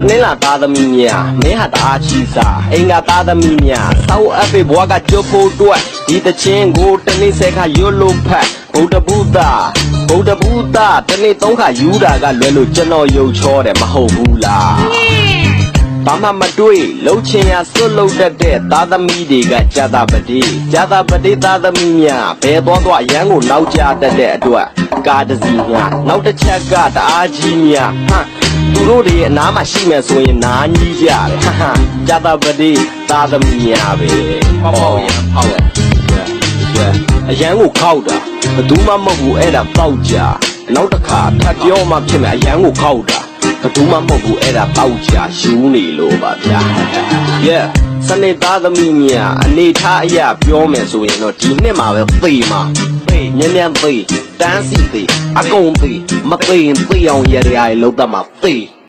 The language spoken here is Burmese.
နင်းလာသားသမီးများမင်းဟာတအားချီစားအိမ်ကသားသမီးများစောက်အပ်ဖေဘွားကကြိုးဖို့တွက်ဒီတချင်းကိုတနေ့ဆဲခါရွတ်လို့ဖတ်ဗုဒ္ဓဘုရားတနေ့သုံးခါယူတာကလွယ်လို့ကျွန်တော်ယုံချောတယ်မဟုတ်ဘူးလားဘာမှမတွေးလှုပ်ချင်ရစွတ်လှုပ်တတ်တဲ့သားသမီးတွေကကြာတာပတိသားသမီးများဘယ်သွားရန်ကိုနောက်ကျတတ်တဲ့အတွက်ကားတစ်စီးများနောက်တစ်ချက်ကတအားကြီးများသူတို့တွေအနားမှာရှိမယ်ဆိုရင်နားကြီးကြတယ်ကြာတာပတိသားသမီးများပဲဖောက်ရန်ဖောက်အရန်ကိုခောက်တာဘယ်သူမှမဟုတ်ဘူးအဲ့ဒါပေါက်ကြနောက်တစ်ခါထပ်ပြောမှဖြစ်မယ်အရန်ကိုခောက်တာဘယ်သူမှမဟုတ်ဘူးအဲ့ဒါပေါက်ကြယူနေလို့ပါဗျာ စနေသားသမီးများအနေထားအရာပြောမယ်ဆိုရင်တော့ဒီနှစ်မှာပဲသေမှာမြန်သေတန်းစီသေအကုန်သေမသေရင်သေအောင်ရရလောက်တတ်မှာသေ